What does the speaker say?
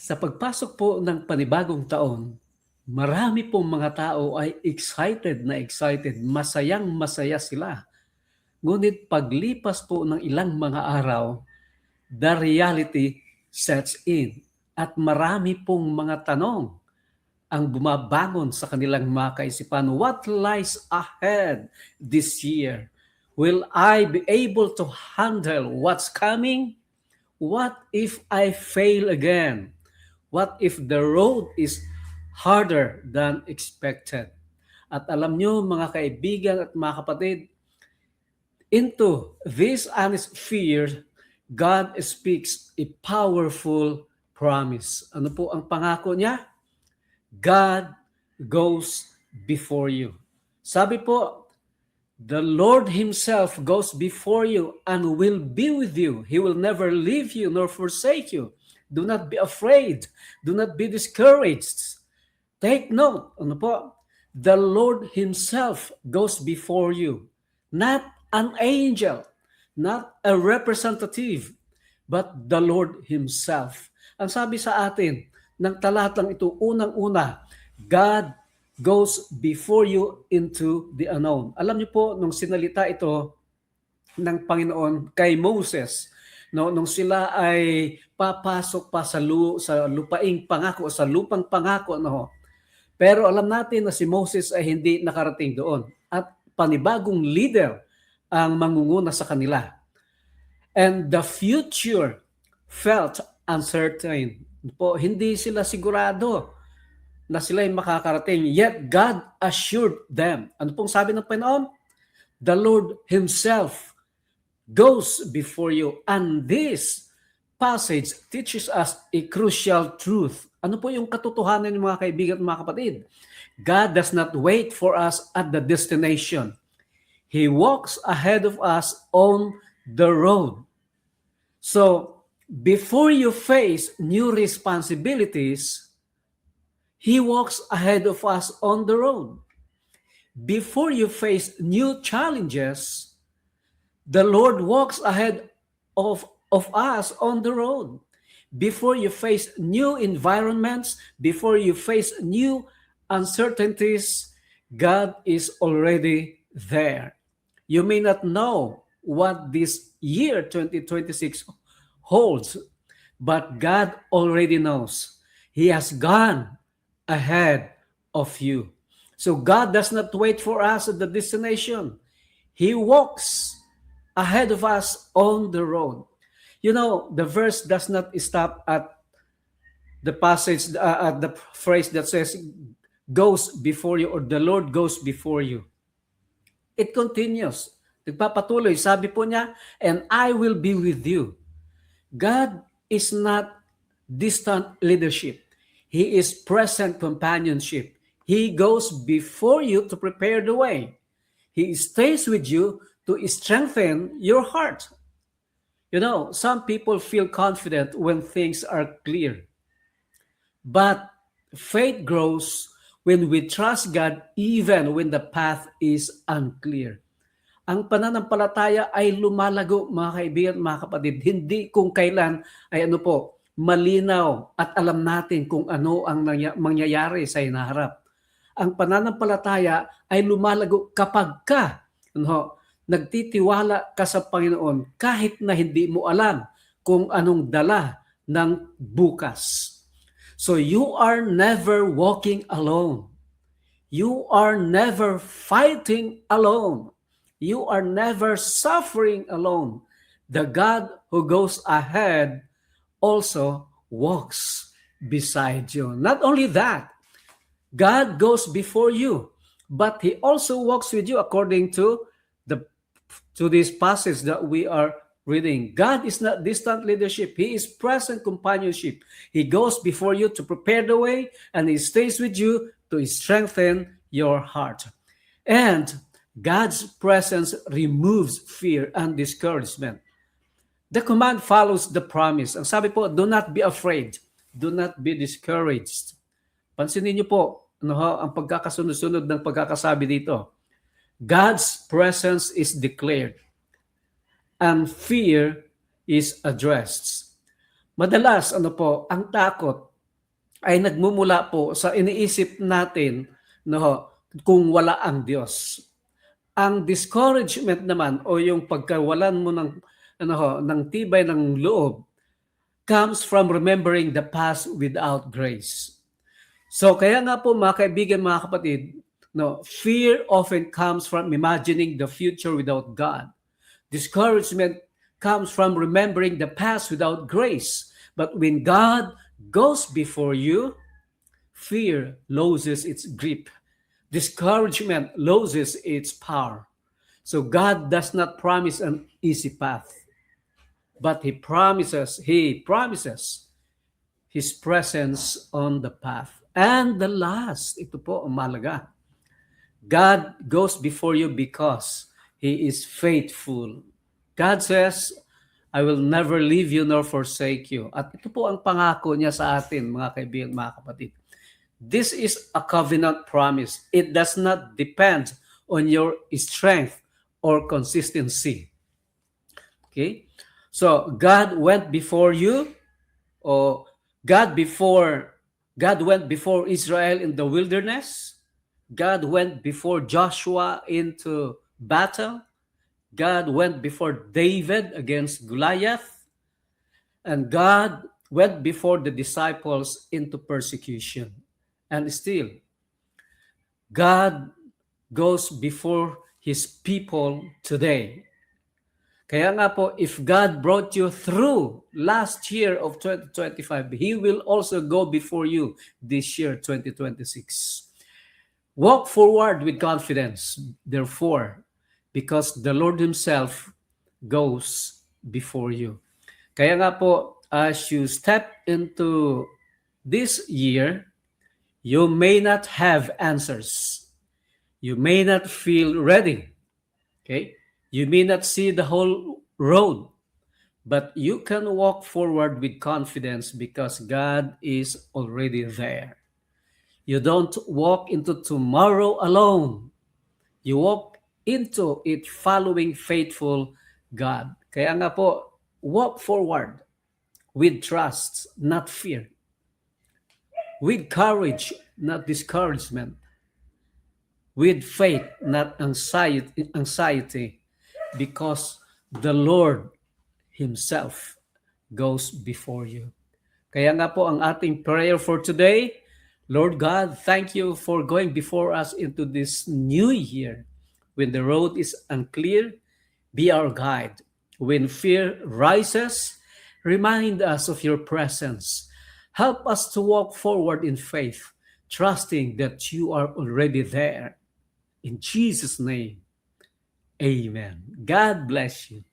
Sa pagpasok po ng panibagong taon, marami pong mga tao ay excited, masayang-masaya sila. Ngunit paglipas po ng ilang mga araw, the reality sets in at marami pong mga tanong ang bumabangon sa kanilang mga kaisipan. What lies ahead this year? Will I be able to handle what's coming? What if I fail again? What if the road is harder than expected? At alam nyo mga kaibigan at mga kapatid, into this honest fear, God speaks a powerful promise. Ano po ang pangako niya? God goes before you. Sabi po, the Lord Himself goes before you and will be with you. He will never leave you nor forsake you. Do not be afraid. Do not be discouraged. Take note, ano po? The Lord Himself goes before you. Not an angel, not a representative, but the Lord Himself. Ang sabi sa atin ng talatang ito, unang-una, God goes before you into the unknown. Alam niyo po, nung sinalita ito ng Panginoon kay Moses, nung sila ay papasok pa sa lupaing pangako, sa lupang pangako, pero alam natin na si Moses ay hindi nakarating doon at panibagong leader ang mangunguna sa kanila. And the future felt uncertain. Hindi sila sigurado na sila ay makakarating. Yet God assured them. Ano pong sabi ng Panginoon? The Lord Himself goes before you. And this passage teaches us a crucial truth. Ano po yung katotohanan ng mga kaibigan at mga kapatid? God does not wait for us at the destination. He walks ahead of us on the road. So, before you face new responsibilities, He walks ahead of us on the road. Before you face new challenges, the Lord walks ahead of us on the road. Before you face new environments, before you face new uncertainties, God is already there. You may not know what this year 2026 holds, but God already knows. He has gone ahead of you. So God does not wait for us at the destination. He walks ahead of us on the road. You know, the verse does not stop at the passage, at the phrase that says, goes before you, or the Lord goes before you. It continues. Nagpapatuloy. Sabi po niya, and I will be with you. God is not distant leadership. He is present companionship. He goes before you to prepare the way. He stays with you to strengthen your heart. You know, some people feel confident when things are clear. But faith grows when we trust God even when the path is unclear. Ang pananampalataya ay lumalago, mga kaibigan, mga kapatid, hindi kung kailan ay malinaw at alam natin kung ano ang mangyayari sa hinaharap. Ang pananampalataya ay lumalago kapag nagtitiwala ka sa Panginoon kahit na hindi mo alam kung anong dala ng bukas. So you are never walking alone. You are never fighting alone. You are never suffering alone. The God who goes ahead also walks beside you. Not only that, God goes before you, but He also walks with you according to this passage that we are reading. God is not distant leadership. He is present companionship. He goes before you to prepare the way, and He stays with you to strengthen your heart. And God's presence removes fear and discouragement. The command follows the promise. Ang sabi po, do not be afraid. Do not be discouraged. Pansinin niyo po ang pagkakasunod-sunod ng pagkakasabi dito. God's presence is declared and fear is addressed. Madalas, ang takot ay nagmumula po sa iniisip natin, no, kung wala ang Diyos. Ang discouragement naman o yung pagkawalan mo ng ng tibay ng loob comes from remembering the past without grace. So kaya nga po mga kaibigan, mga kapatid, no, fear often comes from imagining the future without God. Discouragement comes from remembering the past without grace. But when God goes before you, fear loses its grip. Discouragement loses its power. So God does not promise an easy path, but He promises His presence on the path. And the last, ito po ang mahalaga. God goes before you because He is faithful. God says, I will never leave you nor forsake you. At ito po ang pangako niya sa atin, mga kaibigan, mga kapatid. This is a covenant promise. It does not depend on your strength or consistency. Okay? So, God went before you, or God went before Israel in the wilderness. God went before Joshua into battle. God went before David against Goliath. And God went before the disciples into persecution. And still, God goes before His people today. Kaya nga po, if God brought you through last year of 2025, He will also go before you this year, 2026. Walk forward with confidence, therefore, because the Lord Himself goes before you. Kaya nga po, as you step into this year, you may not have answers. You may not feel ready. Okay? You may not see the whole road, but you can walk forward with confidence because God is already there. You don't walk into tomorrow alone. You walk into it following faithful God. Kaya nga po, walk forward with trust, not fear. With courage, not discouragement. With faith, not anxiety, because the Lord Himself goes before you. Kaya nga po ang ating prayer for today, Lord God, thank you for going before us into this new year. When the road is unclear, be our guide. When fear rises, remind us of your presence. Help us to walk forward in faith, trusting that you are already there. In Jesus' name, amen. God bless you.